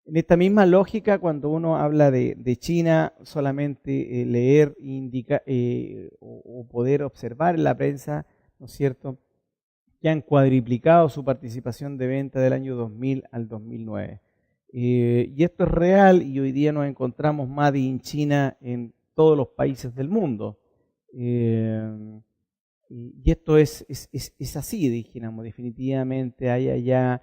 En esta misma lógica, cuando uno habla de China, solamente leer o poder observar en la prensa, ¿no es cierto?, que han cuadriplicado su participación de venta del año 2000 al 2009. Y esto es real y hoy día nos encontramos Made in China en todos los países del mundo. Y esto es así, dijéramos, definitivamente hay allá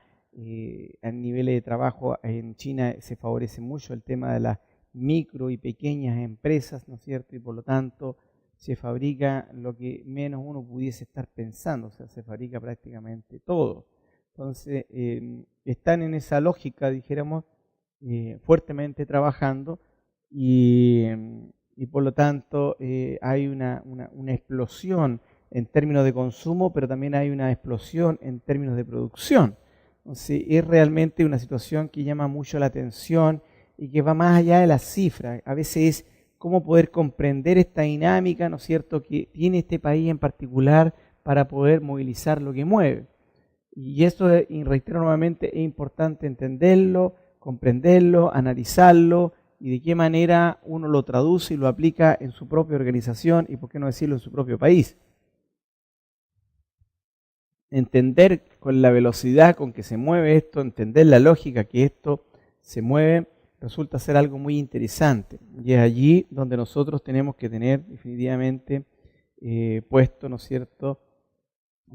a niveles de trabajo en China se favorece mucho el tema de las micro y pequeñas empresas, ¿no es cierto? Y por lo tanto se fabrica lo que menos uno pudiese estar pensando, o sea, se fabrica prácticamente todo. Entonces, están en esa lógica, dijéramos, fuertemente trabajando y por lo tanto hay una explosión en términos de consumo, pero también hay una explosión en términos de producción. Entonces, es realmente una situación que llama mucho la atención y que va más allá de las cifras. A veces es cómo poder comprender esta dinámica, ¿no es cierto?, que tiene este país en particular para poder movilizar lo que mueve. Y esto, y reitero nuevamente, es importante entenderlo, comprenderlo, analizarlo y de qué manera uno lo traduce y lo aplica en su propia organización y, por qué no decirlo, en su propio país. Entender con la velocidad con que se mueve esto, entender la lógica que esto se mueve, resulta ser algo muy interesante. Y es allí donde nosotros tenemos que tener definitivamente puesto, ¿no es cierto?,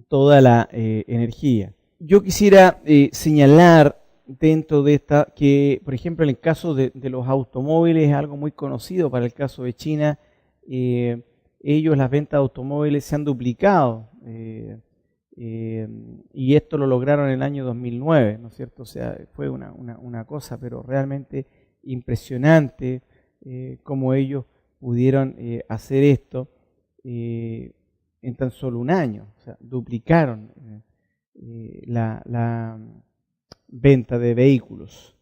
toda la energía. Yo quisiera señalar dentro de esta que, por ejemplo, en el caso de los automóviles es algo muy conocido para el caso de China. Ellos, las ventas de automóviles se han duplicado. Y esto lo lograron en el año 2009, ¿no es cierto? O sea, fue una cosa, pero realmente impresionante cómo ellos pudieron hacer esto en tan solo un año. O sea, duplicaron la venta de vehículos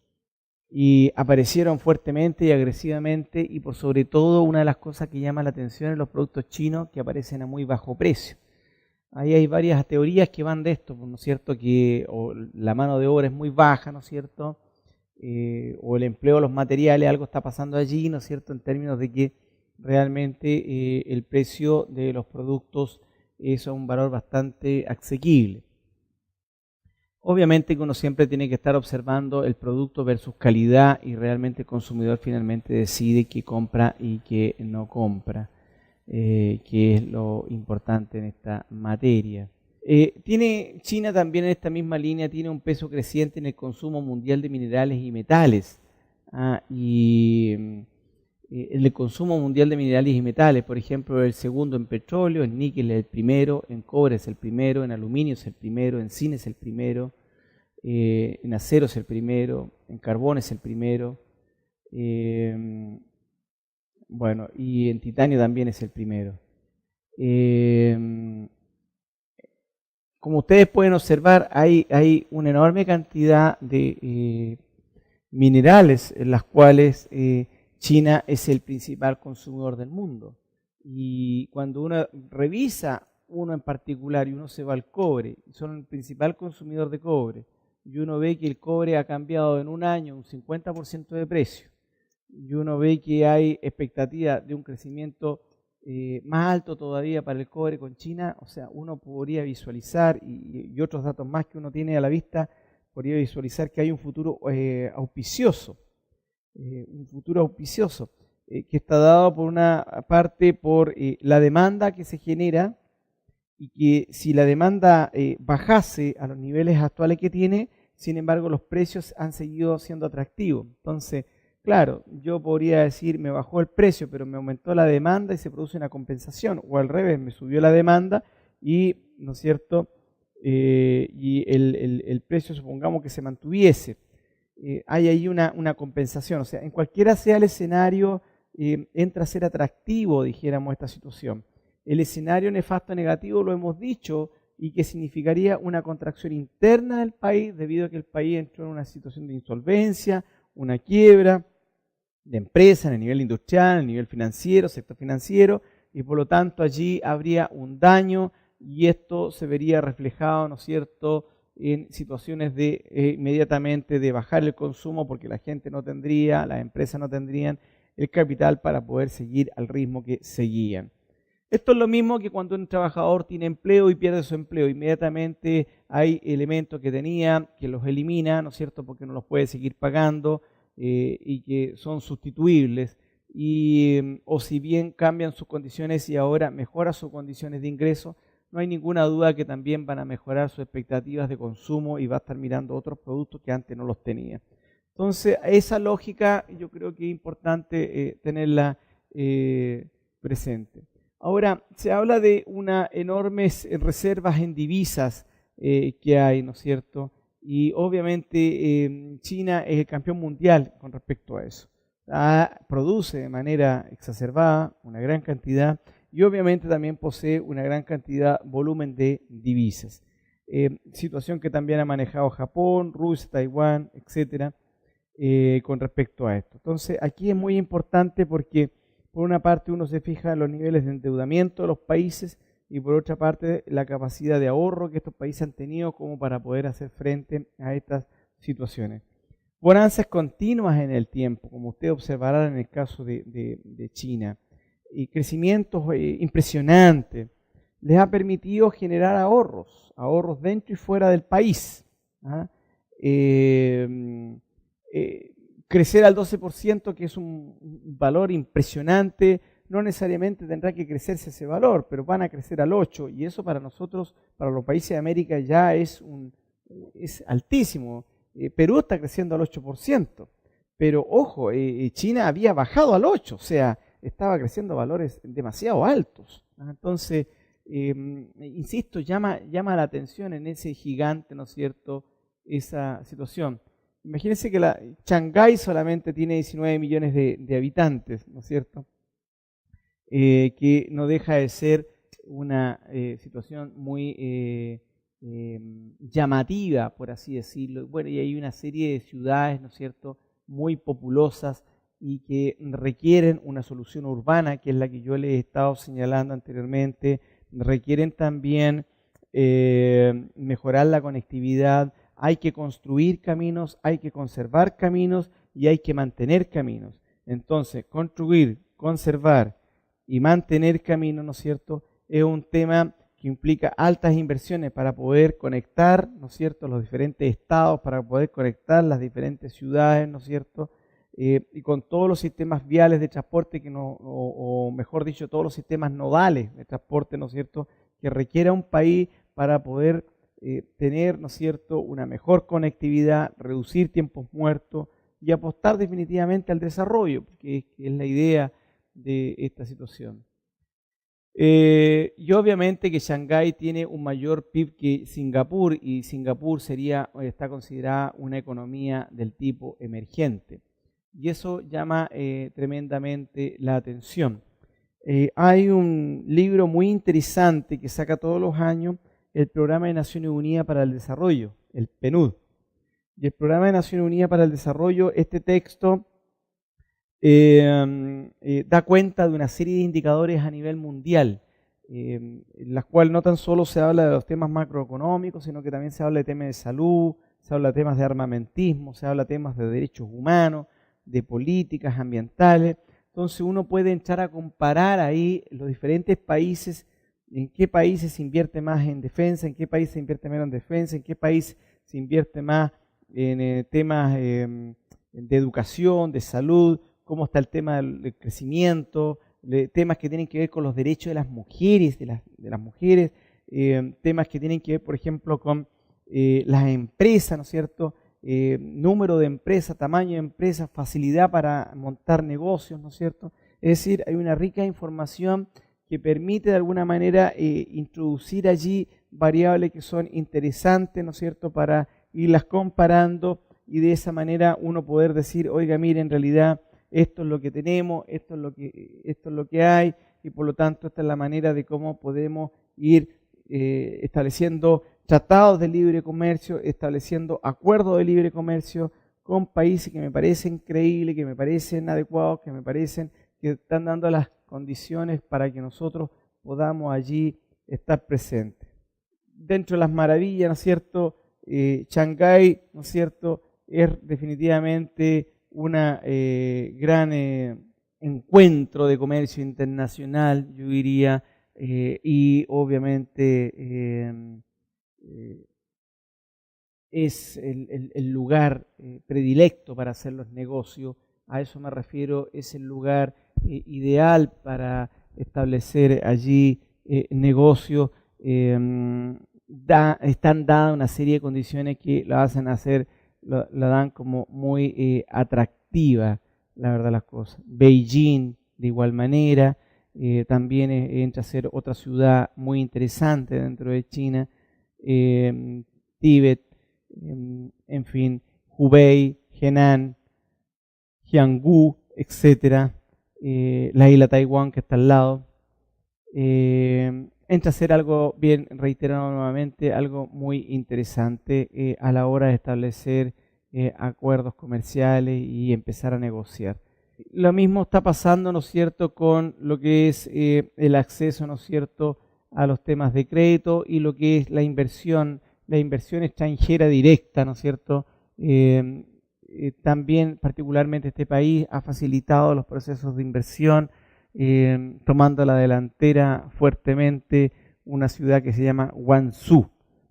y aparecieron fuertemente y agresivamente y por sobre todo una de las cosas que llama la atención en los productos chinos que aparecen a muy bajo precio. Ahí hay varias teorías que van de esto, ¿no es cierto? Que o la mano de obra es muy baja, ¿no es cierto? O el empleo de los materiales, algo está pasando allí, ¿no es cierto? En términos de que realmente el precio de los productos es un valor bastante asequible. Obviamente que uno siempre tiene que estar observando el producto versus calidad y realmente el consumidor finalmente decide qué compra y qué no compra. Que es lo importante en esta materia. Tiene China también en esta misma línea, tiene un peso creciente en el consumo mundial de minerales y metales. En el consumo mundial de minerales y metales, por ejemplo, el segundo en petróleo, en níquel es el primero, en cobre es el primero, en aluminio es el primero, en zinc es el primero, en acero es el primero, en carbón es el primero. Bueno, y en titanio también es el primero. Como ustedes pueden observar, hay una enorme cantidad de minerales en las cuales China es el principal consumidor del mundo. Y cuando uno revisa uno en particular y uno se va al cobre, son el principal consumidor de cobre, y uno ve que el cobre ha cambiado en un año un 50% de precio. Y uno ve que hay expectativa de un crecimiento más alto todavía para el cobre con China, o sea, uno podría visualizar, y otros datos más que uno tiene a la vista, podría visualizar que hay un futuro auspicioso, que está dado por una parte por la demanda que se genera, y que si la demanda bajase a los niveles actuales que tiene, sin embargo los precios han seguido siendo atractivos. Entonces, claro, yo podría decir, me bajó el precio, pero me aumentó la demanda y se produce una compensación, o al revés, me subió la demanda y, ¿no es cierto?, y el precio supongamos que se mantuviese. Hay ahí una compensación, o sea, en cualquiera sea el escenario, entra a ser atractivo, dijéramos, esta situación. El escenario nefasto negativo lo hemos dicho, y que significaría una contracción interna del país debido a que el país entró en una situación de insolvencia, una quiebra de empresas en el nivel industrial, en el nivel financiero, sector financiero, y por lo tanto allí habría un daño y esto se vería reflejado, ¿no es cierto?, en situaciones de inmediatamente de bajar el consumo porque la gente no tendría, las empresas no tendrían el capital para poder seguir al ritmo que seguían. Esto es lo mismo que cuando un trabajador tiene empleo y pierde su empleo. Inmediatamente hay elementos que tenía, que los elimina, ¿no es cierto?, porque no los puede seguir pagando y que son sustituibles. O si bien cambian sus condiciones y ahora mejora sus condiciones de ingreso, no hay ninguna duda que también van a mejorar sus expectativas de consumo y va a estar mirando otros productos que antes no los tenía. Entonces, esa lógica yo creo que es importante tenerla presente. Ahora, se habla de unas enormes reservas en divisas que hay, ¿no es cierto? Y obviamente China es el campeón mundial con respecto a eso. Produce de manera exacerbada una gran cantidad y obviamente también posee una gran cantidad, volumen de divisas. Situación que también ha manejado Japón, Rusia, Taiwán, etcétera, con respecto a esto. Entonces, aquí es muy importante porque por una parte uno se fija en los niveles de endeudamiento de los países y por otra parte la capacidad de ahorro que estos países han tenido como para poder hacer frente a estas situaciones. Bonanzas continuas en el tiempo, como usted observará en el caso de China, y crecimientos impresionantes, les ha permitido generar ahorros dentro y fuera del país. Crecer al 12%, que es un valor impresionante, no necesariamente tendrá que crecerse ese valor, pero van a crecer al 8%, y eso para nosotros, para los países de América, ya es altísimo. Perú está creciendo al 8%, pero ojo, China había bajado al 8%, o sea, estaba creciendo a valores demasiado altos. Entonces, insisto, llama la atención en ese gigante, ¿no es cierto?, esa situación. Imagínense que Shanghái solamente tiene 19 millones de habitantes, ¿no es cierto?, que no deja de ser una situación muy llamativa, por así decirlo. Bueno, y hay una serie de ciudades, ¿no es cierto?, muy populosas y que requieren una solución urbana, que es la que yo les he estado señalando anteriormente. Requieren también mejorar la conectividad. Hay que construir caminos, hay que conservar caminos y hay que mantener caminos. Entonces, construir, conservar y mantener caminos, ¿no es cierto?, es un tema que implica altas inversiones para poder conectar, ¿no es cierto?, los diferentes estados, para poder conectar las diferentes ciudades, ¿no es cierto?, y con todos los sistemas viales de transporte, o mejor dicho, todos los sistemas nodales de transporte, ¿no es cierto?, que requiera un país para poder tener, ¿no es cierto?, una mejor conectividad, reducir tiempos muertos y apostar definitivamente al desarrollo, que es la idea de esta situación. Y obviamente que Shanghái tiene un mayor PIB que Singapur, y Singapur está considerada una economía del tipo emergente. Y eso llama tremendamente la atención. Hay un libro muy interesante que saca todos los años el Programa de Naciones Unidas para el Desarrollo, el PNUD. Y el Programa de Naciones Unidas para el Desarrollo, este texto da cuenta de una serie de indicadores a nivel mundial, en las cuales no tan solo se habla de los temas macroeconómicos, sino que también se habla de temas de salud, se habla de temas de armamentismo, se habla de temas de derechos humanos, de políticas ambientales. Entonces uno puede entrar a comparar ahí los diferentes países, en qué países se invierte más en defensa, en qué país se invierte menos en defensa, en qué país se invierte más en temas de educación, de salud, cómo está el tema del crecimiento, temas que tienen que ver con los derechos de las mujeres, temas que tienen que ver, por ejemplo, con las empresas, ¿no es cierto?, número de empresas, tamaño de empresas, facilidad para montar negocios, ¿no es cierto? Es decir, hay una rica información que permite de alguna manera introducir allí variables que son interesantes, ¿no es cierto?, para irlas comparando y de esa manera uno poder decir, oiga, mire, en realidad esto es lo que tenemos, esto es lo que hay, y por lo tanto esta es la manera de cómo podemos ir estableciendo tratados de libre comercio, estableciendo acuerdos de libre comercio con países que me parecen creíbles, que me parecen adecuados, que me parecen que están dando las condiciones para que nosotros podamos allí estar presentes. Dentro de las maravillas, ¿no es cierto?, Shanghái, ¿no es cierto?, es definitivamente una gran encuentro de comercio internacional, yo diría, y obviamente es el lugar predilecto para hacer los negocios. A eso me refiero, es el lugar ideal para establecer allí negocios. Están dadas una serie de condiciones que la hacen hacer, la dan como muy atractiva, la verdad las cosas. Beijing, de igual manera, también entra a ser otra ciudad muy interesante dentro de China. Tíbet, en fin, Hubei, Henan, Jianghu, etcétera, la isla Taiwán que está al lado. Entra a ser algo, bien reiterado nuevamente, algo muy interesante a la hora de establecer acuerdos comerciales y empezar a negociar. Lo mismo está pasando, ¿no es cierto?, con lo que es el acceso, ¿no es cierto?, a los temas de crédito y lo que es la inversión extranjera directa, ¿no es cierto? También, particularmente este país, ha facilitado los procesos de inversión, tomando la delantera fuertemente una ciudad que se llama Guangzhou,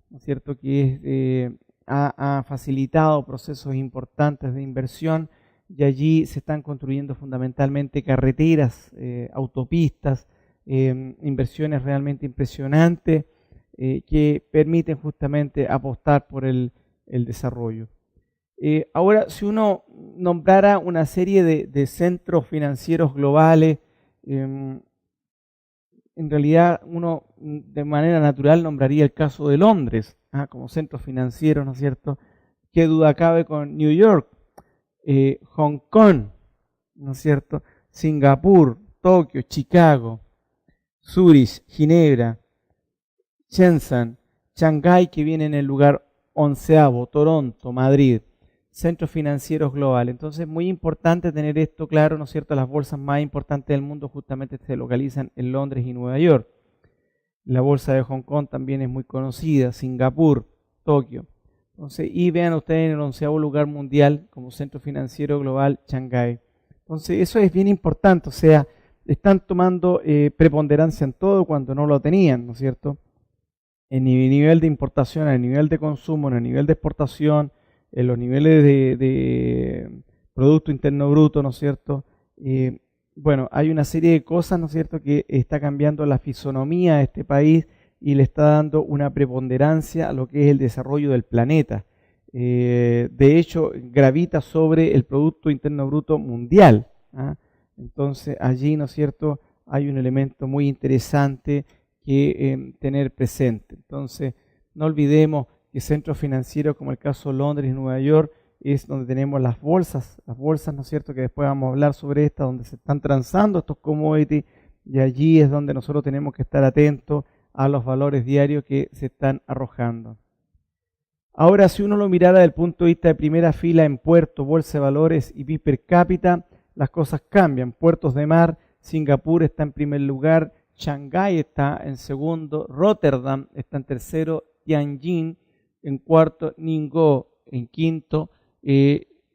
¿no es cierto?, que ha facilitado procesos importantes de inversión y allí se están construyendo fundamentalmente carreteras, autopistas, inversiones realmente impresionantes que permiten justamente apostar por el desarrollo. Ahora, si uno nombrara una serie de centros financieros globales, en realidad uno de manera natural nombraría el caso de Londres como centro financiero, ¿no es cierto? Qué duda cabe con New York, Hong Kong, ¿no es cierto? Singapur, Tokio, Chicago, Zurich, Ginebra, Shenzhen, Shanghái, que viene en el lugar 11º, Toronto, Madrid, centros financieros globales. Entonces, muy importante tener esto claro, ¿no es cierto? Las bolsas más importantes del mundo justamente se localizan en Londres y Nueva York. La bolsa de Hong Kong también es muy conocida, Singapur, Tokio. Entonces, y vean ustedes en el 11º lugar mundial como centro financiero global, Shanghái. Entonces, eso es bien importante, o sea, están tomando preponderancia en todo cuando no lo tenían, ¿no es cierto? En el nivel de importación, en el nivel de consumo, en el nivel de exportación, en los niveles de Producto Interno Bruto, ¿no es cierto? Bueno, hay una serie de cosas, ¿no es cierto?, que está cambiando la fisonomía de este país y le está dando una preponderancia a lo que es el desarrollo del planeta. De hecho, gravita sobre el Producto Interno Bruto mundial. Entonces, allí, ¿no es cierto?, hay un elemento muy interesante que tener presente. Entonces, no olvidemos que centros financieros como el caso de Londres y Nueva York es donde tenemos las bolsas, ¿no es cierto?, que después vamos a hablar sobre estas, donde se están transando estos commodities, y allí es donde nosotros tenemos que estar atentos a los valores diarios que se están arrojando. Ahora, si uno lo mirara desde el punto de vista de primera fila en puerto, bolsa de valores y PIB per cápita, las cosas cambian. Puertos de mar, Singapur está en primer lugar, Shanghái está en segundo, Rotterdam está en tercero, Tianjin en cuarto, Ningbo en quinto,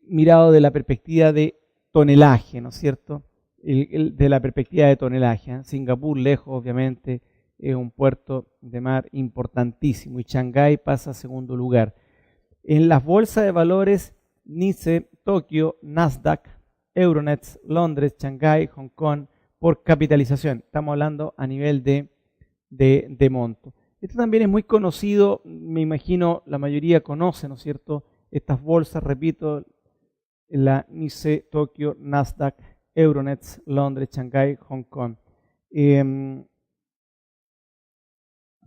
mirado de la perspectiva de tonelaje, ¿no es cierto? De la perspectiva de tonelaje. Singapur, lejos, obviamente, es un puerto de mar importantísimo y Shanghái pasa a segundo lugar. En las bolsas de valores, Nice, Tokio, Nasdaq, Euronext, Londres, Shanghái, Hong Kong, por capitalización. Estamos hablando a nivel de monto. Esto también es muy conocido, me imagino la mayoría conoce, ¿no es cierto?, estas bolsas, repito, la Nice, Tokio, Nasdaq, Euronext, Londres, Shanghái, Hong Kong.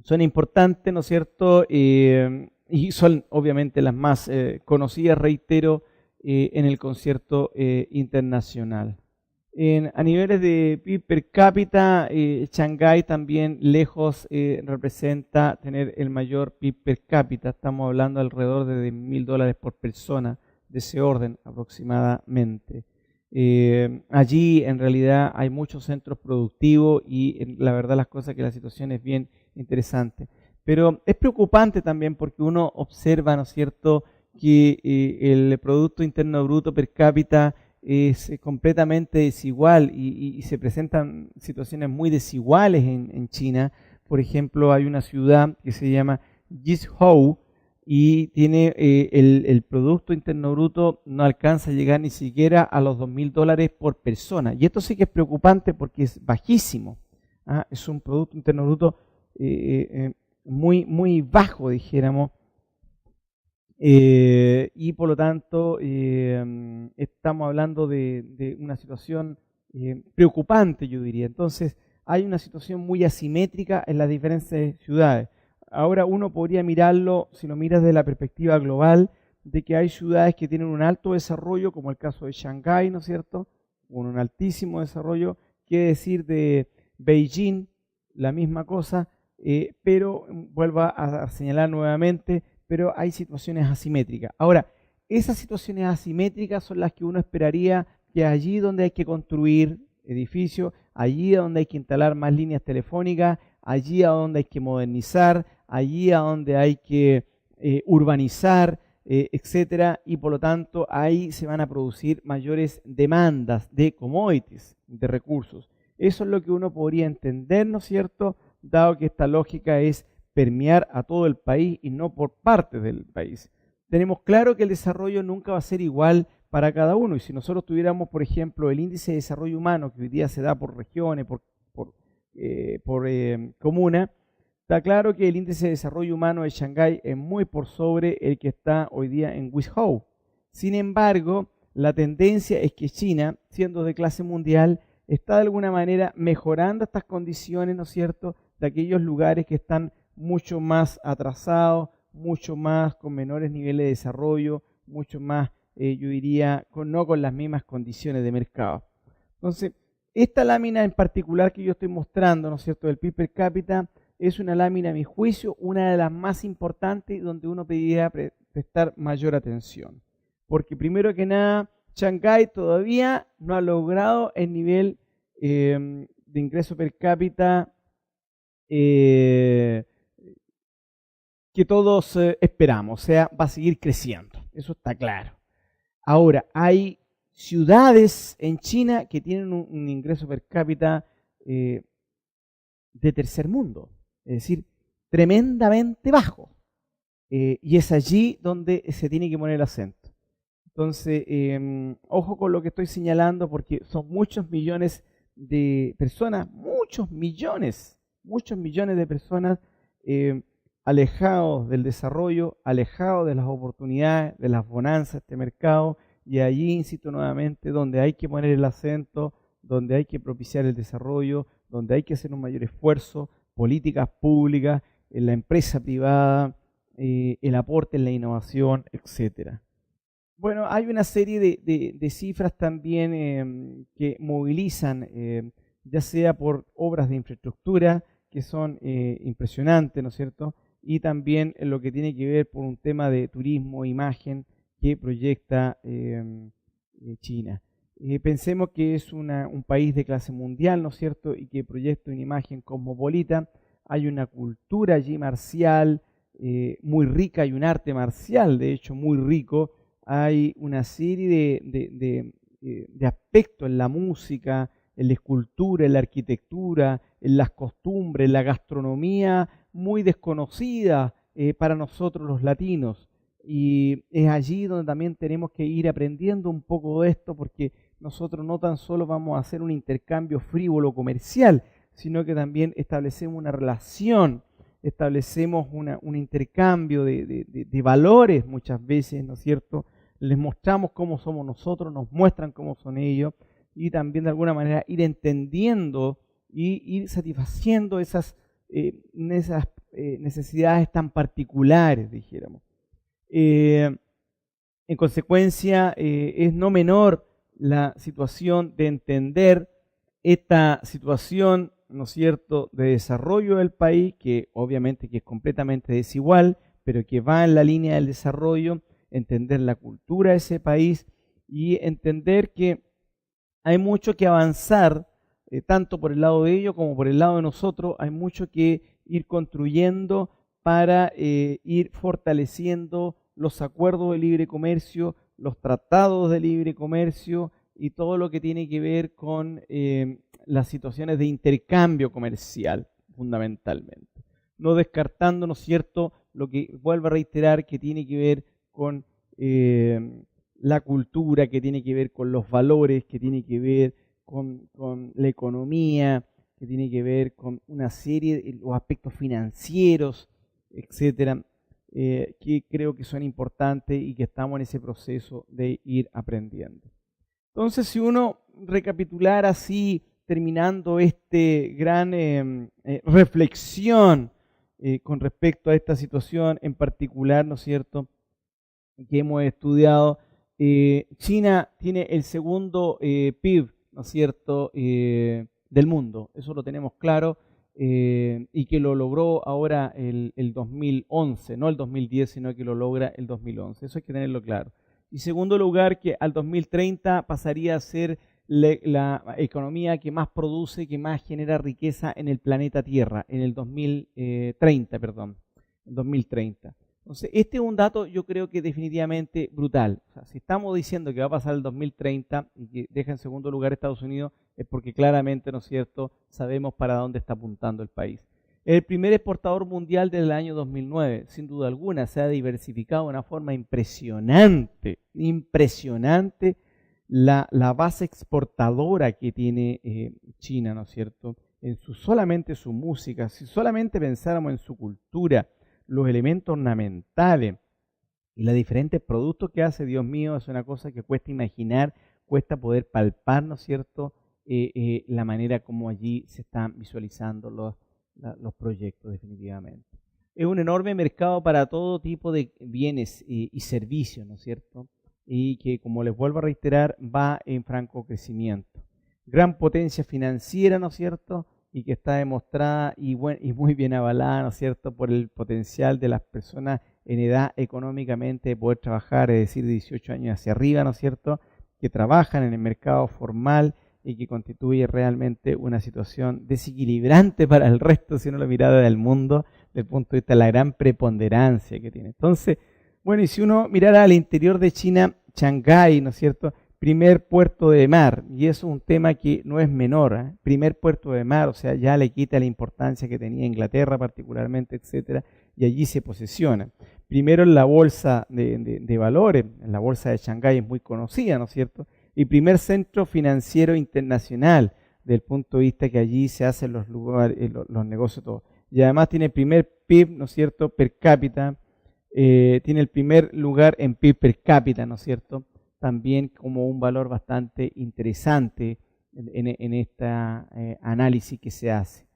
Son importantes, ¿no es cierto?, y son obviamente las más conocidas, reitero, en el concierto internacional. A niveles de PIB per cápita, Shanghái también lejos representa tener el mayor PIB per cápita. Estamos hablando alrededor de $1.000 por persona, de ese orden aproximadamente. Allí en realidad hay muchos centros productivos y la verdad las cosas que la situación es bien interesante. Pero es preocupante también porque uno observa, ¿no es cierto?, que el Producto Interno Bruto per cápita es completamente desigual y se presentan situaciones muy desiguales en China. Por ejemplo, hay una ciudad que se llama Guizhou y tiene el Producto Interno Bruto no alcanza a llegar ni siquiera a los $2.000 por persona. Y esto sí que es preocupante porque es bajísimo. Es un Producto Interno Bruto muy, muy bajo, dijéramos. Y por lo tanto estamos hablando de una situación preocupante, yo diría. Entonces hay una situación muy asimétrica en las diferentes ciudades. Ahora uno podría mirarlo, si lo miras desde la perspectiva global, de que hay ciudades que tienen un alto desarrollo, como el caso de Shanghái, ¿no es cierto?, con un altísimo desarrollo. Qué decir de Beijing, la misma cosa, pero vuelvo a señalar nuevamente, pero hay situaciones asimétricas. Ahora, esas situaciones asimétricas son las que uno esperaría que allí donde hay que construir edificios, allí donde hay que instalar más líneas telefónicas, allí a donde hay que modernizar, allí a donde hay que urbanizar, etcétera, y por lo tanto ahí se van a producir mayores demandas de commodities, de recursos. Eso es lo que uno podría entender, ¿no es cierto?, dado que esta lógica es permear a todo el país y no por partes del país. Tenemos claro que el desarrollo nunca va a ser igual para cada uno, y si nosotros tuviéramos, por ejemplo, el índice de desarrollo humano que hoy día se da por regiones, por comuna, está claro que el índice de desarrollo humano de Shanghái es muy por sobre el que está hoy día en Guizhou. Sin embargo, la tendencia es que China, siendo de clase mundial, está de alguna manera mejorando estas condiciones, ¿no es cierto?, de aquellos lugares que están mucho más atrasados, mucho más con menores niveles de desarrollo, mucho más, yo diría, no con las mismas condiciones de mercado. Entonces, esta lámina en particular que yo estoy mostrando, ¿no es cierto?, del PIB per cápita, es una lámina, a mi juicio, una de las más importantes donde uno pediría prestar mayor atención. Porque primero que nada, Shanghái todavía no ha logrado el nivel de ingreso per cápita que todos esperamos, o sea, va a seguir creciendo, eso está claro. Ahora, hay ciudades en China que tienen un ingreso per cápita de tercer mundo, es decir, tremendamente bajo, y es allí donde se tiene que poner el acento. Entonces, ojo con lo que estoy señalando porque son muchos millones de personas, muchos millones de personas alejados del desarrollo, alejados de las oportunidades, de las bonanzas de este mercado, y allí, insisto nuevamente, donde hay que poner el acento, donde hay que propiciar el desarrollo, donde hay que hacer un mayor esfuerzo, políticas públicas, en la empresa privada, el aporte en la innovación, etcétera. Bueno, hay una serie de cifras también que movilizan, ya sea por obras de infraestructura, que son impresionantes, ¿no es cierto?, y también en lo que tiene que ver por un tema de turismo, imagen, que proyecta China. Pensemos que es un país de clase mundial, ¿no es cierto?, y que proyecta una imagen cosmopolita. Hay una cultura allí marcial muy rica, hay un arte marcial, de hecho, muy rico. Hay una serie de aspectos en la música, en la escultura, en la arquitectura, en las costumbres, en la gastronomía, muy desconocida para nosotros los latinos. Y es allí donde también tenemos que ir aprendiendo un poco de esto, porque nosotros no tan solo vamos a hacer un intercambio frívolo comercial, sino que también establecemos una relación, establecemos un intercambio de valores muchas veces, ¿no es cierto?, les mostramos cómo somos nosotros, nos muestran cómo son ellos, y también de alguna manera ir entendiendo y ir satisfaciendo esas necesidades tan particulares, dijéramos. En consecuencia, es no menor la situación de entender esta situación, ¿no es cierto?, de desarrollo del país, que obviamente que es completamente desigual, pero que va en la línea del desarrollo, entender la cultura de ese país y entender que hay mucho que avanzar, tanto por el lado de ellos como por el lado de nosotros, hay mucho que ir construyendo para ir fortaleciendo los acuerdos de libre comercio, los tratados de libre comercio y todo lo que tiene que ver con las situaciones de intercambio comercial, fundamentalmente. No descartando, ¿no es cierto?, lo que vuelvo a reiterar que tiene que ver con la cultura, que tiene que ver con los valores, que tiene que ver con la economía, que tiene que ver con una serie de los aspectos financieros, etcétera, que creo que son importantes y que estamos en ese proceso de ir aprendiendo. Entonces, si uno recapitulara así, terminando este gran reflexión con respecto a esta situación en particular, ¿no es cierto?, que hemos estudiado, China tiene el segundo PIB, ¿no es cierto?, del mundo, eso lo tenemos claro, y que lo logró ahora el 2011, no el 2010, sino que lo logra el 2011, eso hay que tenerlo claro. Y segundo lugar, que al 2030 pasaría a ser la economía que más produce, que más genera riqueza en el planeta Tierra, en el 2030. Entonces, este es un dato yo creo que definitivamente brutal. O sea, si estamos diciendo que va a pasar el 2030 y que deja en segundo lugar Estados Unidos, es porque claramente, ¿no es cierto?, sabemos para dónde está apuntando el país. El primer exportador mundial del año 2009, sin duda alguna, se ha diversificado de una forma impresionante, la base exportadora que tiene China, ¿no es cierto?, solamente su música, si solamente pensáramos en su cultura, los elementos ornamentales y los diferentes productos que hace, Dios mío, es una cosa que cuesta imaginar, cuesta poder palpar, ¿no es cierto?, la manera como allí se están visualizando los proyectos definitivamente. Es un enorme mercado para todo tipo de bienes y servicios, ¿no es cierto?, y que, como les vuelvo a reiterar, va en franco crecimiento. Gran potencia financiera, ¿no es cierto?, y que está demostrada y muy bien avalada, ¿no es cierto?, por el potencial de las personas en edad económicamente de poder trabajar, es decir, de 18 años hacia arriba, ¿no es cierto?, que trabajan en el mercado formal y que constituye realmente una situación desequilibrante para el resto, si uno lo mira del mundo, desde el punto de vista de la gran preponderancia que tiene. Entonces, bueno, y si uno mirara al interior de China, Shanghái, ¿no es cierto?, primer puerto de mar, y eso es un tema que no es menor, ¿eh? Primer puerto de mar, o sea, ya le quita la importancia que tenía Inglaterra particularmente, etcétera, y allí se posesiona. Primero en la bolsa de valores, en la bolsa de Shanghái es muy conocida, ¿no es cierto?, y primer centro financiero internacional, desde el punto de vista que allí se hacen los negocios todos. Y además tiene el primer PIB, ¿no es cierto?, per cápita, tiene el primer lugar en PIB per cápita, ¿no es cierto?, también como un valor bastante interesante en este análisis que se hace.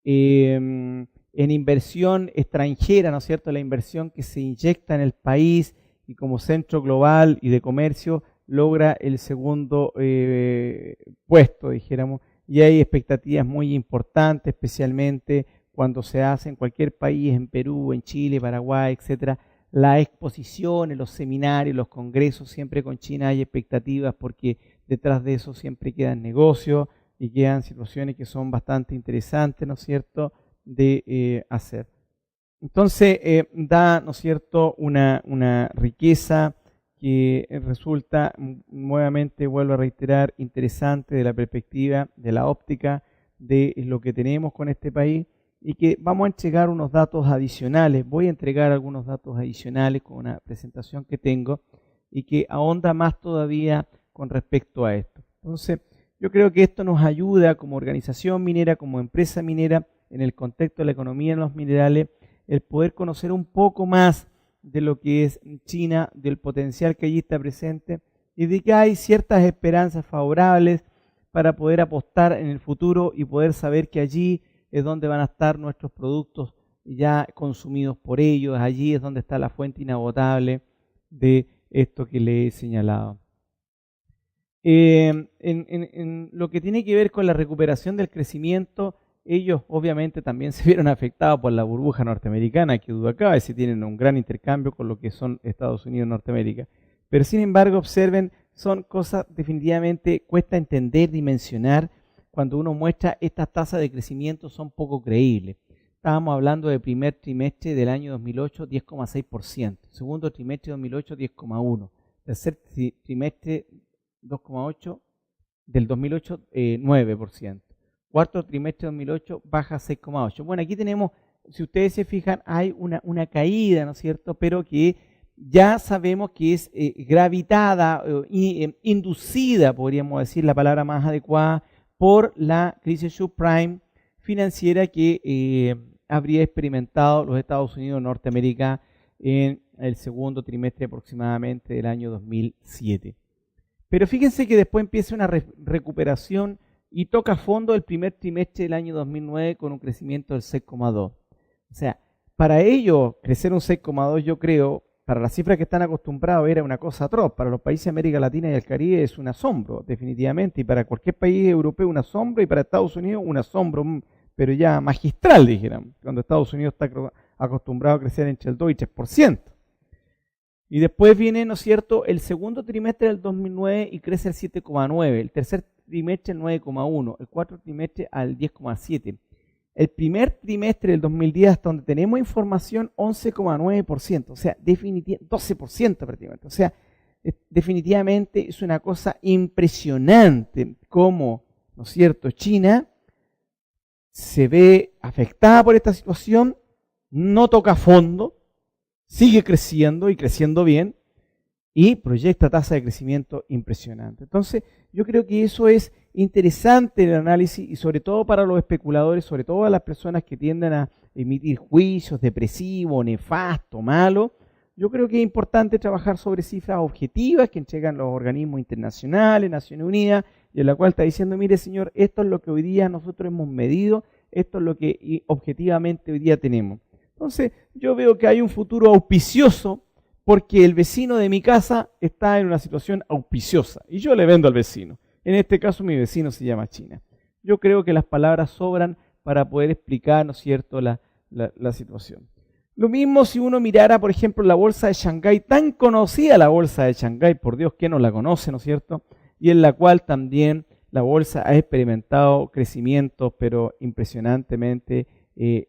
En inversión extranjera, ¿no es cierto?, la inversión que se inyecta en el país y como centro global y de comercio logra el segundo puesto, dijéramos, y hay expectativas muy importantes, especialmente cuando se hace en cualquier país, en Perú, en Chile, Paraguay, etcétera. Las exposiciones, los seminarios, los congresos, siempre con China hay expectativas porque detrás de eso siempre quedan negocios y quedan situaciones que son bastante interesantes, ¿no es cierto?, de hacer. Entonces, da, ¿no es cierto?, una riqueza que resulta, nuevamente vuelvo a reiterar, interesante de la perspectiva, de la óptica de lo que tenemos con este país, y que vamos a entregar unos datos adicionales. Voy a entregar algunos datos adicionales con una presentación que tengo y que ahonda más todavía con respecto a esto. Entonces, yo creo que esto nos ayuda como organización minera, como empresa minera, en el contexto de la economía en los minerales, el poder conocer un poco más de lo que es China, del potencial que allí está presente y de que hay ciertas esperanzas favorables para poder apostar en el futuro y poder saber que allí es donde van a estar nuestros productos ya consumidos por ellos, allí es donde está la fuente inagotable de esto que le he señalado. En lo que tiene que ver con la recuperación del crecimiento, ellos obviamente también se vieron afectados por la burbuja norteamericana, que duda cabe si tienen un gran intercambio con lo que son Estados Unidos y Norteamérica. Pero sin embargo, observen, son cosas definitivamente cuesta entender, dimensionar. Cuando uno muestra estas tasas de crecimiento son poco creíbles. estábamos hablando de primer trimestre del año 2008, 10,6%. Segundo trimestre 2008, 10,1%. Tercer trimestre 2,8%. Del 2008, 9%. Cuarto trimestre 2008, baja 6,8%. Bueno, aquí tenemos, si ustedes se fijan, hay una caída, ¿no es cierto? Pero que ya sabemos que es gravitada, inducida, podríamos decir la palabra más adecuada, por la crisis subprime financiera que habría experimentado los Estados Unidos de Norteamérica en el segundo trimestre aproximadamente del año 2007. Pero fíjense que después empieza una recuperación y toca fondo el primer trimestre del año 2009 con un crecimiento del 6,2%. O sea, para ellos crecer un 6,2%, yo creo, para las cifras que están acostumbrados era una cosa atroz. Para los países de América Latina y el Caribe es un asombro, definitivamente. Y para cualquier país europeo un asombro, y para Estados Unidos un asombro, pero ya magistral, dijéramos, cuando Estados Unidos está acostumbrado a crecer entre el 2 y 3%. Y después viene, ¿no es cierto?, el segundo trimestre del 2009 y crece el 7,9%, el tercer trimestre el 9,1%, el cuarto trimestre al 10,7%. El primer trimestre del 2010, hasta donde tenemos información, 11,9%, o sea, 12% prácticamente. O sea, definitivamente es una cosa impresionante cómo, ¿no es cierto?, China se ve afectada por esta situación, no toca fondo, sigue creciendo y creciendo bien y proyecta tasa de crecimiento impresionante. Entonces, yo creo que eso es interesante el análisis y sobre todo para los especuladores, sobre todo a las personas que tienden a emitir juicios depresivos, nefastos, malos. Yo creo que es importante trabajar sobre cifras objetivas que entregan los organismos internacionales, Naciones Unidas, y en la cual está diciendo, mire señor, esto es lo que hoy día nosotros hemos medido, esto es lo que objetivamente hoy día tenemos. Entonces, yo veo que hay un futuro auspicioso porque el vecino de mi casa está en una situación auspiciosa y yo le vendo al vecino. En este caso, mi vecino se llama China. Yo creo que las palabras sobran para poder explicar, ¿no es cierto?, la situación. Lo mismo si uno mirara, por ejemplo, la bolsa de Shanghái, tan conocida la bolsa de Shanghái, por Dios, ¿quién no la conoce, no es cierto? Y en la cual también la bolsa ha experimentado crecimientos, pero impresionantemente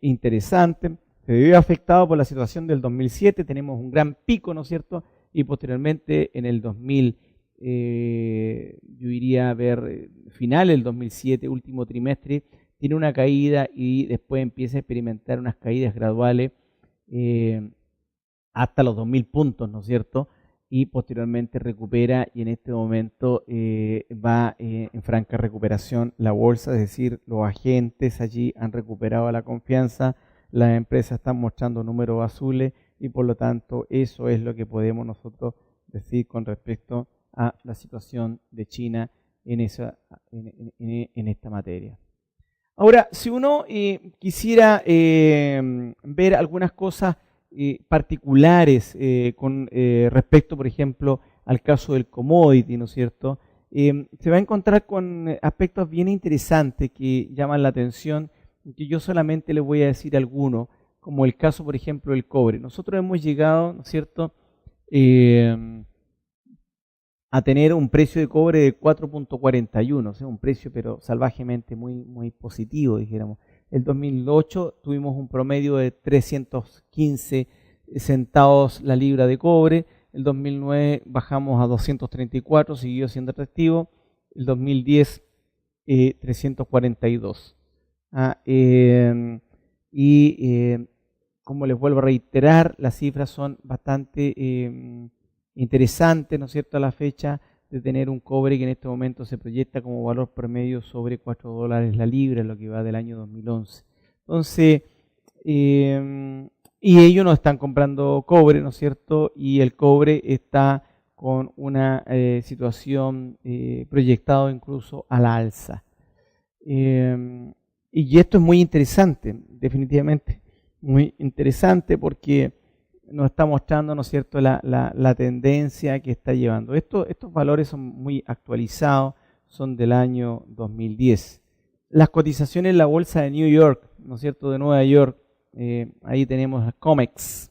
interesantes. Se vio afectado por la situación del 2007, tenemos un gran pico, ¿no es cierto? Y posteriormente en el 2000, yo iría a ver final del 2007, último trimestre, tiene una caída y después empieza a experimentar unas caídas graduales hasta los 2000 puntos, ¿no es cierto? Y posteriormente recupera y en este momento va en franca recuperación la bolsa, es decir, los agentes allí han recuperado la confianza, las empresas están mostrando números azules y por lo tanto eso es lo que podemos nosotros decir con respecto a la situación de China en esta materia. Ahora, si uno quisiera ver algunas cosas particulares con respecto, por ejemplo, al caso del commodity, ¿no es cierto? Se va a encontrar con aspectos bien interesantes que llaman la atención, que yo solamente les voy a decir algunos, como el caso, por ejemplo, del cobre. Nosotros hemos llegado, ¿no es cierto?, a tener un precio de cobre de 4.41, o sea, un precio pero salvajemente muy positivo, dijéramos. El 2008 tuvimos un promedio de 315 centavos la libra de cobre, el 2009 bajamos a 234, siguió siendo atractivo, el 2010 342. Como les vuelvo a reiterar, las cifras son bastante interesantes, ¿no es cierto?, a la fecha de tener un cobre que en este momento se proyecta como valor promedio sobre $4 la libra, lo que va del año 2011. Entonces, y ellos no están comprando cobre, ¿no es cierto?, y el cobre está con una situación proyectada incluso a la alza. Y esto es muy interesante, definitivamente, muy interesante porque nos está mostrando, ¿no es cierto?, la tendencia que está llevando. Estos valores son muy actualizados, son del año 2010. Las cotizaciones en la bolsa de New York, ¿no es cierto?, de Nueva York, ahí tenemos a COMEX.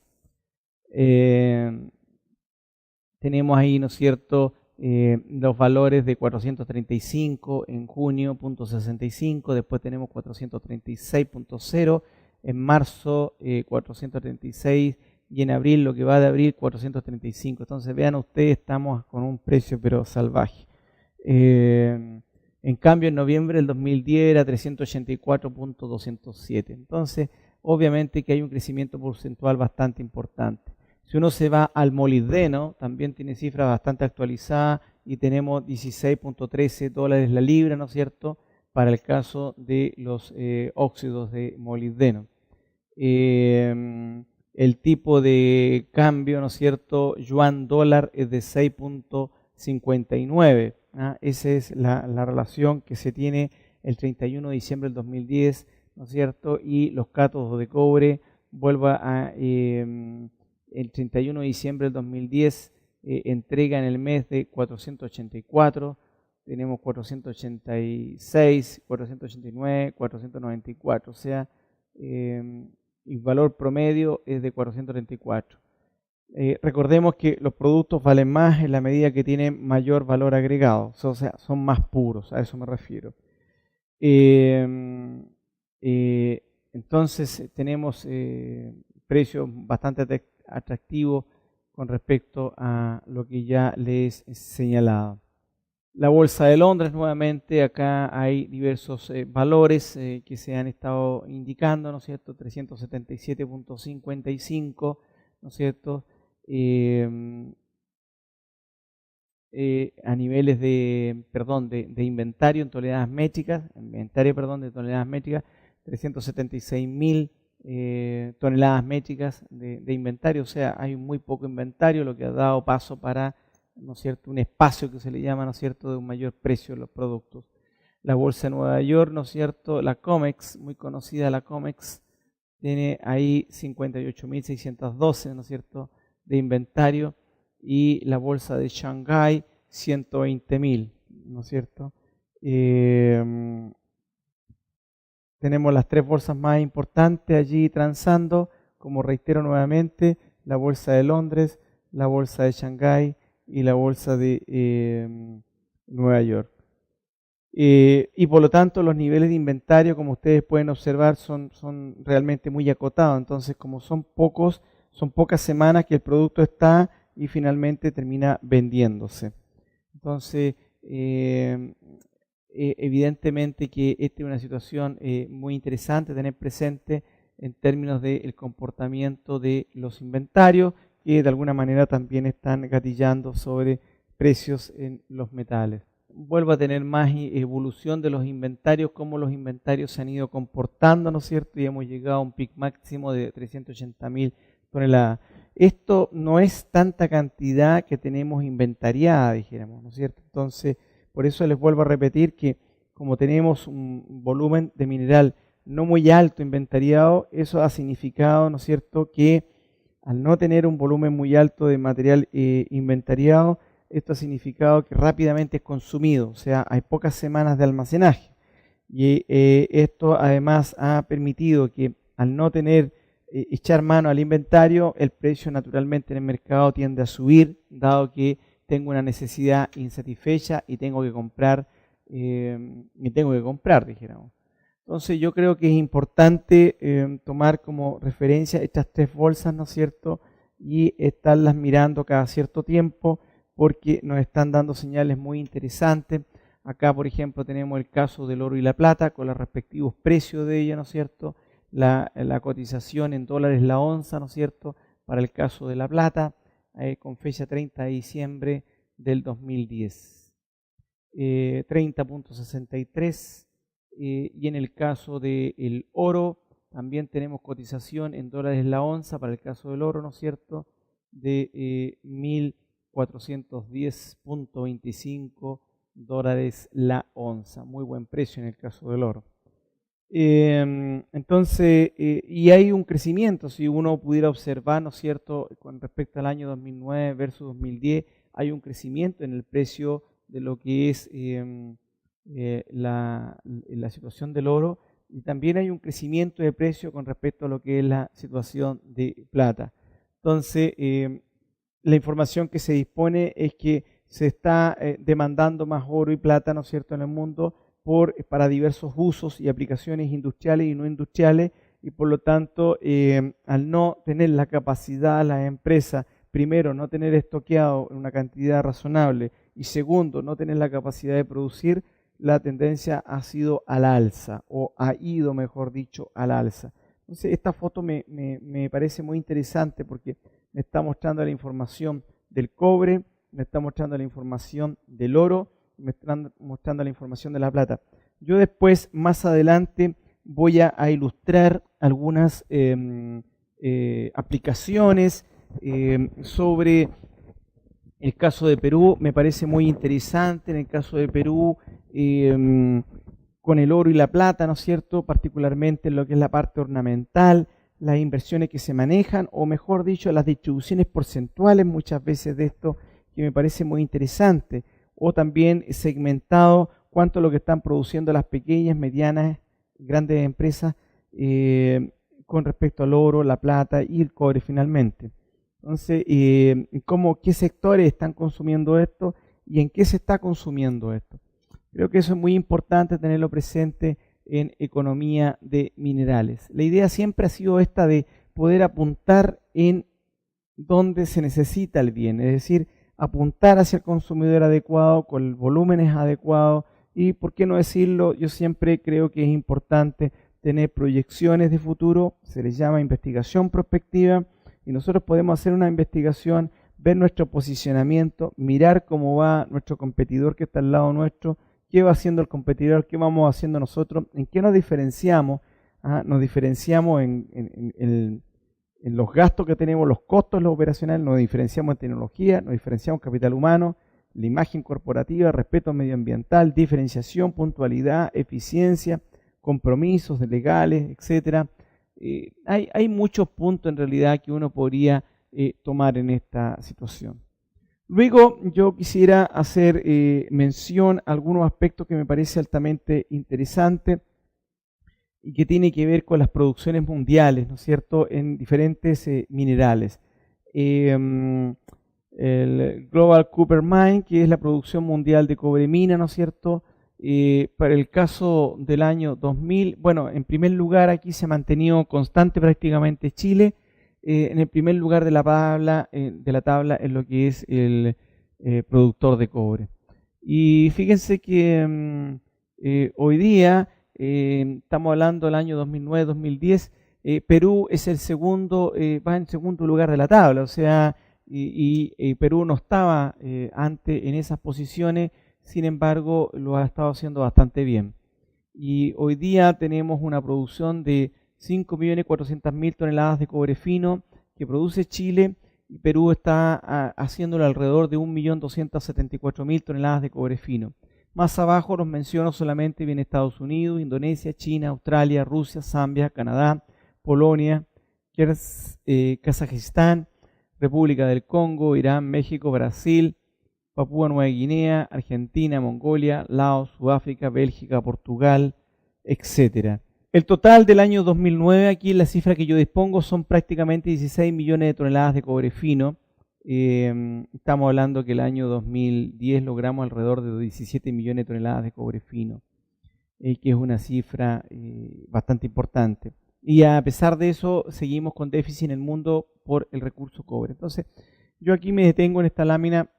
Tenemos ahí, ¿no es cierto?, los valores de 435 en junio, .65, después tenemos 436.0 en marzo 436 y en abril, lo que va de abril, 435. Entonces vean ustedes, estamos con un precio pero salvaje. En cambio, en noviembre del 2010 era 384.207. Entonces, obviamente que hay un crecimiento porcentual bastante importante. Si uno se va al molibdeno, también tiene cifras bastante actualizadas y tenemos 16.13 dólares la libra, ¿no es cierto?, para el caso de los óxidos de molibdeno. El tipo de cambio, ¿no es cierto?, yuan-dólar es de 6.59. Esa es la relación que se tiene el 31 de diciembre del 2010, ¿no es cierto? Y los cátodos de cobre, el 31 de diciembre del 2010 entrega en el mes de 484, tenemos 486, 489, 494, o sea, el valor promedio es de 434. Recordemos que los productos valen más en la medida que tienen mayor valor agregado, o sea, son más puros, a eso me refiero. Entonces tenemos precios bastante atractivos con respecto a lo que ya les he señalado. La Bolsa de Londres, nuevamente, acá hay diversos valores que se han estado indicando, ¿no es cierto? 377.55, ¿no es cierto? A niveles de inventario en toneladas métricas, de toneladas métricas, 376.000 toneladas métricas de inventario, o sea, hay muy poco inventario, lo que ha dado paso para, ¿no es cierto?, un espacio que se le llama, ¿no es cierto?, de un mayor precio de los productos. La Bolsa de Nueva York, ¿no es cierto?, la COMEX, muy conocida la COMEX, tiene ahí 58.612, ¿no es cierto?, de inventario, y la Bolsa de Shanghái 120.000, ¿no es cierto? Tenemos las tres bolsas más importantes allí transando, como reitero nuevamente, la Bolsa de Londres, la Bolsa de Shanghái y la Bolsa de Nueva York. Y por lo tanto los niveles de inventario, como ustedes pueden observar, son realmente muy acotados. Entonces, como son pocas semanas que el producto está y finalmente termina vendiéndose. Entonces, evidentemente que esta es una situación muy interesante tener presente en términos del comportamiento de los inventarios, que de alguna manera también están gatillando sobre precios en los metales. Vuelvo a tener más evolución de los inventarios, cómo los inventarios se han ido comportando, ¿no es cierto? Y hemos llegado a un pic máximo de 380.000 toneladas. Esto no es tanta cantidad que tenemos inventariada, dijéramos, ¿no es cierto? Entonces, por eso les vuelvo a repetir que como tenemos un volumen de mineral no muy alto inventariado, eso ha significado, ¿no es cierto?, que al no tener un volumen muy alto de material inventariado, esto ha significado que rápidamente es consumido, o sea, hay pocas semanas de almacenaje. Y esto además ha permitido que al no tener, echar mano al inventario, el precio naturalmente en el mercado tiende a subir, dado que tengo una necesidad insatisfecha y tengo que comprar, dijéramos. Entonces yo creo que es importante tomar como referencia estas tres bolsas, ¿no es cierto?, y estarlas mirando cada cierto tiempo, porque nos están dando señales muy interesantes. Acá, por ejemplo, tenemos el caso del oro y la plata con los respectivos precios de ella, ¿no es cierto? La cotización en dólares la onza, ¿no es cierto?, para el caso de la plata, con fecha 30 de diciembre del 2010. 30.63. Y en el caso del oro, también tenemos cotización en dólares la onza para el caso del oro, ¿no es cierto?, de 1.410.25 dólares la onza. Muy buen precio en el caso del oro. Entonces, y hay un crecimiento, si uno pudiera observar, ¿no es cierto?, con respecto al año 2009 versus 2010, hay un crecimiento en el precio de lo que es la situación del oro, y también hay un crecimiento de precio con respecto a lo que es la situación de plata. Entonces, la información que se dispone es que se está demandando más oro y plata, ¿no es cierto?, en el mundo para diversos usos y aplicaciones industriales y no industriales, y por lo tanto, al no tener la capacidad las empresas, primero, no tener estoqueado en una cantidad razonable y segundo, no tener la capacidad de producir, la tendencia ha sido al alza o ha ido, mejor dicho, al alza. Entonces, esta foto me parece muy interesante porque me está mostrando la información del cobre, me está mostrando la información del oro, me está mostrando la información de la plata. Yo después, más adelante, voy a ilustrar algunas aplicaciones sobre el caso de Perú. Me parece muy interesante en el caso de Perú con el oro y la plata, ¿no es cierto? Particularmente en lo que es la parte ornamental, las inversiones que se manejan, o mejor dicho, las distribuciones porcentuales muchas veces de esto, que me parece muy interesante, o también segmentado cuánto es lo que están produciendo las pequeñas, medianas, grandes empresas con respecto al oro, la plata y el cobre finalmente. Entonces, ¿qué sectores están consumiendo esto y en qué se está consumiendo esto? Creo que eso es muy importante tenerlo presente en economía de minerales. La idea siempre ha sido esta de poder apuntar en donde se necesita el bien, es decir, apuntar hacia el consumidor adecuado, con volúmenes adecuados y, por qué no decirlo, yo siempre creo que es importante tener proyecciones de futuro, se les llama investigación prospectiva, y nosotros podemos hacer una investigación, ver nuestro posicionamiento, mirar cómo va nuestro competidor que está al lado nuestro, qué va haciendo el competidor, qué vamos haciendo nosotros, en qué nos diferenciamos. Nos diferenciamos en los gastos que tenemos, los costos los operacionales, nos diferenciamos en tecnología, nos diferenciamos en capital humano, la imagen corporativa, respeto medioambiental, diferenciación, puntualidad, eficiencia, compromisos legales, etcétera. Hay muchos puntos en realidad que uno podría tomar en esta situación. Luego yo quisiera hacer mención a algunos aspectos que me parece altamente interesante y que tiene que ver con las producciones mundiales, ¿no es cierto?, en diferentes minerales. El Global Copper Mine, que es la producción mundial de cobre mina, ¿no es cierto?, para el caso del año 2000, bueno, en primer lugar aquí se ha mantenido constante prácticamente Chile, en el primer lugar de la tabla en lo que es el productor de cobre. Y fíjense que hoy día, estamos hablando del año 2009-2010, Perú es el segundo, va en segundo lugar de la tabla, o sea, y Perú no estaba antes en esas posiciones, sin embargo lo ha estado haciendo bastante bien. Y hoy día tenemos una producción de 5.400.000 toneladas de cobre fino que produce Chile, y Perú está haciéndolo alrededor de 1.274.000 toneladas de cobre fino. Más abajo los menciono solamente, viene Estados Unidos, Indonesia, China, Australia, Rusia, Zambia, Canadá, Polonia, Kazajistán, República del Congo, Irán, México, Brasil, Papúa Nueva Guinea, Argentina, Mongolia, Laos, Sudáfrica, Bélgica, Portugal, etc. El total del año 2009, aquí la cifra que yo dispongo, son prácticamente 16 millones de toneladas de cobre fino. Estamos hablando que el año 2010 logramos alrededor de 17 millones de toneladas de cobre fino, que es una cifra bastante importante. Y a pesar de eso, seguimos con déficit en el mundo por el recurso cobre. Entonces, yo aquí me detengo en esta lámina,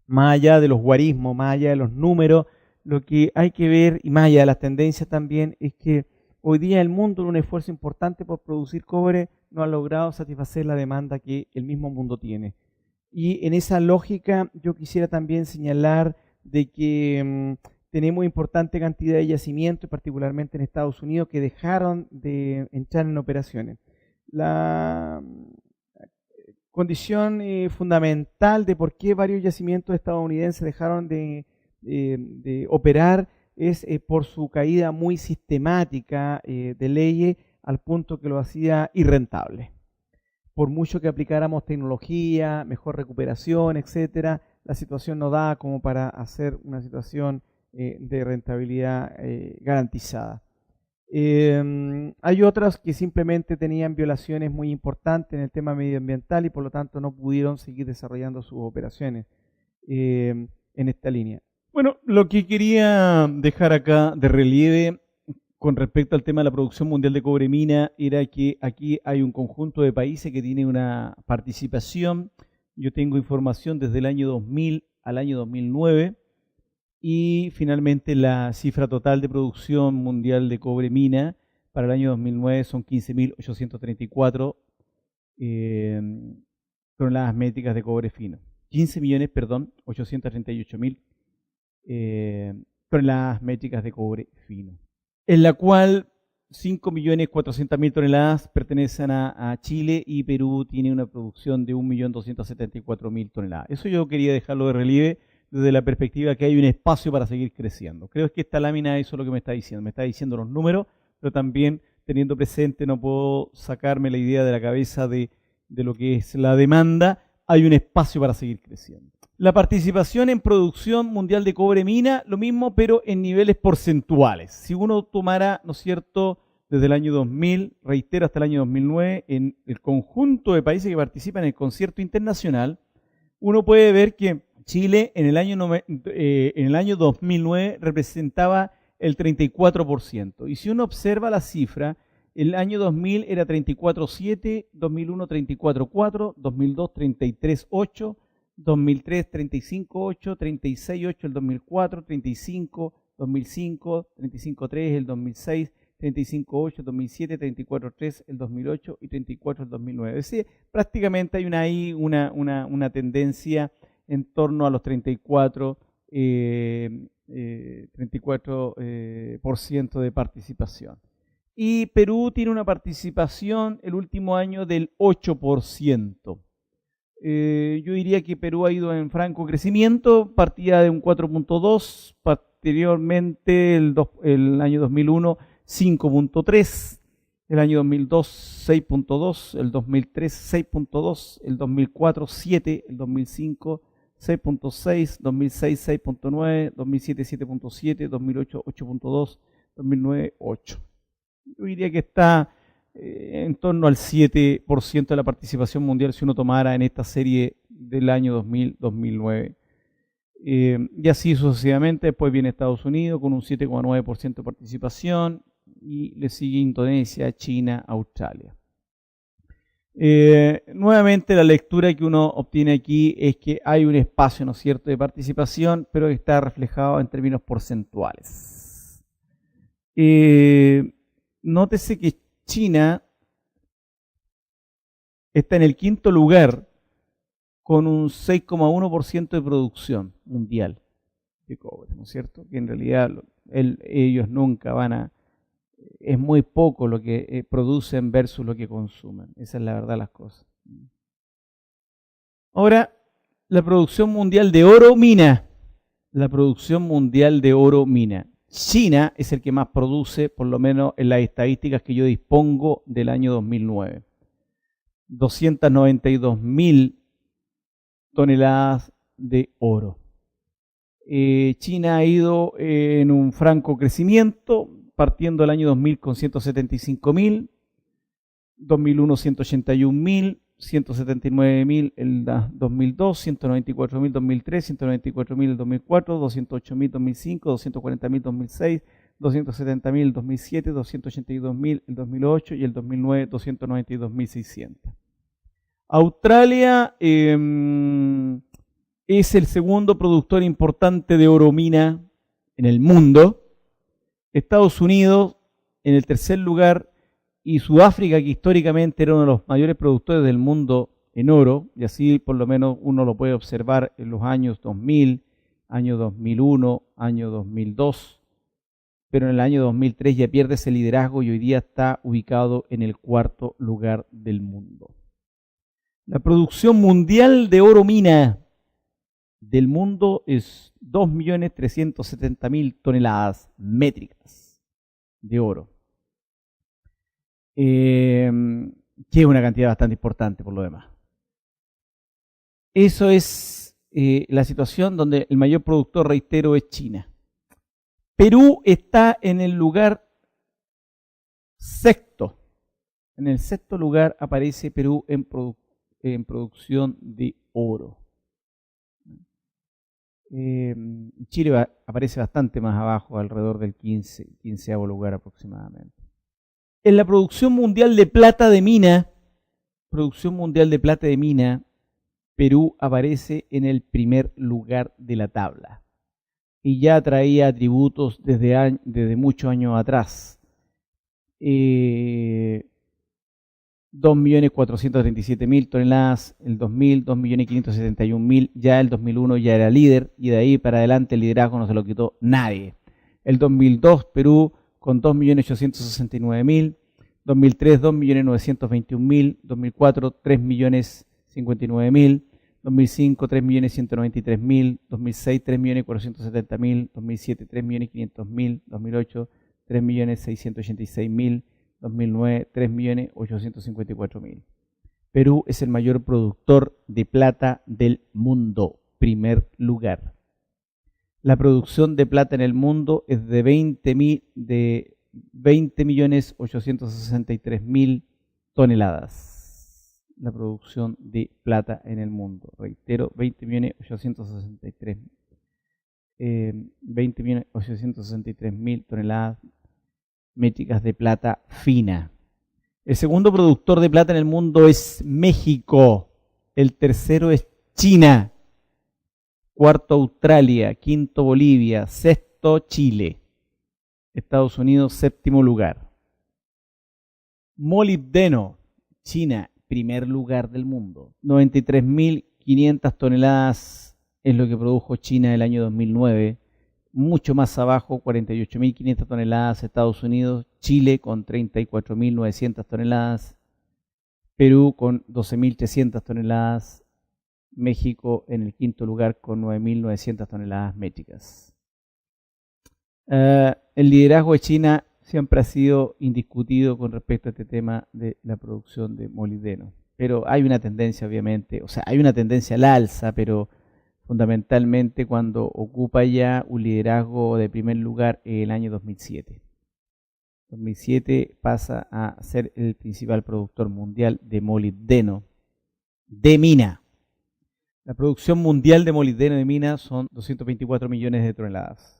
más allá de los guarismos, más allá de los números, lo que hay que ver, y más allá de las tendencias también, es que hoy día el mundo, en un esfuerzo importante por producir cobre, no ha logrado satisfacer la demanda que el mismo mundo tiene. Y en esa lógica yo quisiera también señalar de que tenemos importante cantidad de yacimientos, particularmente en Estados Unidos, que dejaron de entrar en operaciones. La condición fundamental de por qué varios yacimientos estadounidenses dejaron de operar es por su caída muy sistemática de leyes, al punto que lo hacía irrentable. Por mucho que aplicáramos tecnología, mejor recuperación, etcétera, la situación no da como para hacer una situación de rentabilidad garantizada. Hay otras que simplemente tenían violaciones muy importantes en el tema medioambiental y por lo tanto no pudieron seguir desarrollando sus operaciones en esta línea. Bueno, lo que quería dejar acá de relieve con respecto al tema de la producción mundial de cobre mina era que aquí hay un conjunto de países que tiene una participación. Yo tengo información desde el año 2000 al año 2009 y finalmente la cifra total de producción mundial de cobre mina para el año 2009 son 15.834 toneladas métricas de cobre fino. 838.000 toneladas métricas de cobre fino, en la cual 5.400.000 toneladas pertenecen a Chile y Perú tiene una producción de 1.274.000 toneladas. Eso yo quería dejarlo de relieve desde la perspectiva que hay un espacio para seguir creciendo. Creo que esta lámina eso es lo que me está diciendo los números, pero también teniendo presente, no puedo sacarme la idea de la cabeza de lo que es la demanda, hay un espacio para seguir creciendo. La participación en producción mundial de cobre mina, lo mismo, pero en niveles porcentuales. Si uno tomara, ¿no es cierto?, desde el año 2000, reitero, hasta el año 2009, en el conjunto de países que participan en el concierto internacional, uno puede ver que Chile en el año 2009 representaba el 34%. Y si uno observa la cifra, el año 2000 era 34,7, 2001 34,4, 2002 33,8, 2003 35,8, 36,8 el 2004, 35, 2005, 35,3 el 2006, 35,8 el 2007, 34,3 el 2008 y 34 el 2009. Es decir, prácticamente hay una tendencia en torno a los 34% de participación. Y Perú tiene una participación el último año del 8%. Yo diría que Perú ha ido en franco crecimiento, partía de un 4.2, posteriormente el año 2001 5.3, el año 2002 6.2, el 2003 6.2, el 2004 7, el 2005 6.6, 2006 6.9, 2007 7.7, 2008 8.2, 2009 8. Yo diría que está en torno al 7% de la participación mundial si uno tomara en esta serie del año 2000-2009. Y así sucesivamente, después viene Estados Unidos con un 7,9% de participación y le sigue Indonesia, China, Australia. Nuevamente la lectura que uno obtiene aquí es que hay un espacio, ¿no es cierto?, de participación, pero que está reflejado en términos porcentuales. Nótese que China está en el quinto lugar con un 6,1% de producción mundial de cobre, ¿no es cierto? Que en realidad ellos nunca van a... Es muy poco lo que producen versus lo que consumen. Esa es la verdad de las cosas. Ahora, la producción mundial de oro mina. La producción mundial de oro mina. China es el que más produce, por lo menos en las estadísticas que yo dispongo del año 2009. 292.000 toneladas de oro. China ha ido en un franco crecimiento, partiendo el año 2000 con 175.000, 2001 181.000, 179.000 el 2002, 194.000 2003, 194.000 el 2004, 208.000 2005, 240.000 2006, 270.000 el 2007, 282.000 el 2008 y el 2009 292.600. Australia es el segundo productor importante de oro mina en el mundo. Estados Unidos en el tercer lugar y Sudáfrica, que históricamente era uno de los mayores productores del mundo en oro, y así por lo menos uno lo puede observar en los años 2000, año 2001, año 2002, pero en el año 2003 ya pierde ese liderazgo y hoy día está ubicado en el cuarto lugar del mundo. La producción mundial de oro mina del mundo es 2.370.000 toneladas métricas de oro. Que es una cantidad bastante importante por lo demás. Eso es la situación donde el mayor productor, reitero, es China. Perú está en el lugar sexto. En el sexto lugar aparece Perú en producción de oro. Chile aparece bastante más abajo, alrededor del 15º lugar aproximadamente. En la producción mundial de plata de mina, Perú aparece en el primer lugar de la tabla y ya traía atributos desde muchos años atrás. 2.437.000 toneladas, el 2000, 2.571.000, ya el 2001 ya era líder y de ahí para adelante el liderazgo no se lo quitó nadie. El 2002 Perú con 2.869.000, 2003 2.921.000, 2004 3.059.000, 2005 3.193.000, 2006 3.470.000, 2007 3.500.000, 2008 3.686.000, 2009 3.854.000. Perú es el mayor productor de plata del mundo, primer lugar. La producción de plata en el mundo es de 20.863.000 toneladas. La producción de plata en el mundo, reitero, 20.863.000 toneladas métricas de plata fina. El segundo productor de plata en el mundo es México. El tercero es China. Cuarto Australia. Quinto Bolivia. Sexto Chile. Estados Unidos, séptimo lugar. Molibdeno. China, primer lugar del mundo. 93.500 toneladas es lo que produjo China el año 2009. Mucho más abajo, 48.500 toneladas Estados Unidos, Chile con 34.900 toneladas, Perú con 12.300 toneladas, México en el quinto lugar con 9.900 toneladas métricas. El liderazgo de China siempre ha sido indiscutido con respecto a este tema de la producción de molibdeno, pero hay una tendencia obviamente, hay una tendencia al alza, pero fundamentalmente cuando ocupa ya un liderazgo de primer lugar en el año 2007. 2007 pasa a ser el principal productor mundial de molibdeno de mina. La producción mundial de molibdeno de mina son 224 millones de toneladas.